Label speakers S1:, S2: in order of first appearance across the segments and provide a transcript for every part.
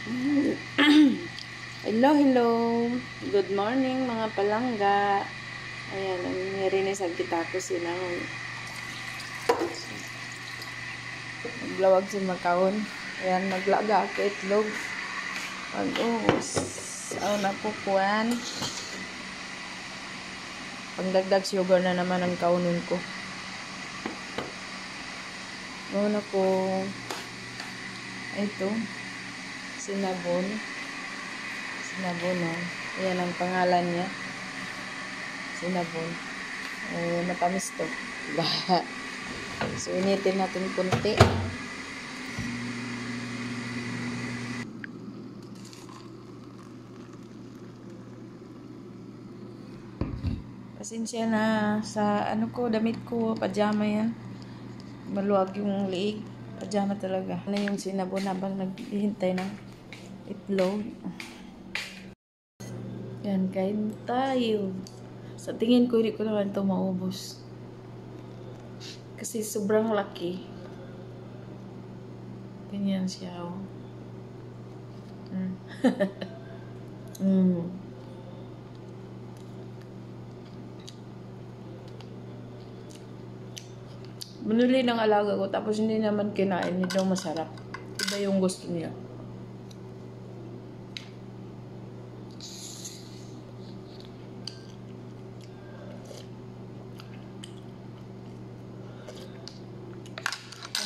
S1: Hello, hello. Good morning mga palangga. Ayan, narinig sa kita ko silang naglawag si Makaon. Ayan, naglaga ako itlog. Pag-uus. Aw na po kuwan. Pangdagdag sugar na naman ang kaunin ko. Muna ko ito. Sinabon. Sinabon, oh. Ayan ang pangalan niya. Sinabon. Matamis to. Diba? So, initin natin kunti. Pasensya na sa ano ko, damit ko, pajama yan. Maluwag yung liig. Pajama talaga. Ano yung sinabon habang naghihintay ng itlog. Yan, kain tayo. Sa tingin ko, hindi ko naman ito maubos. Kasi sobrang laki. Ganyan siya, oh. Manuli ng alaga ko, tapos hindi naman kinain. Hindi daw masarap. Iba yung gusto niya.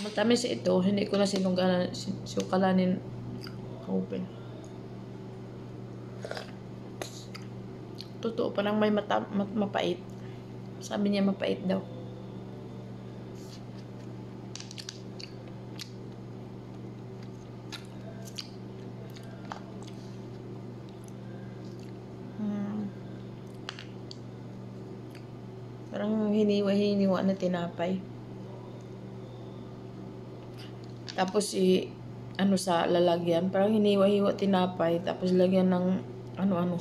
S1: Matamis ito, hindi ko na sukalanin open. Totoo, parang may mapait. Sabi niya mapait daw. Parang hiniwa na tinapay. Tapos ano sa lalagyan, parang hiniwa-hiwa tinapay, tapos lagyan ng ano-ano.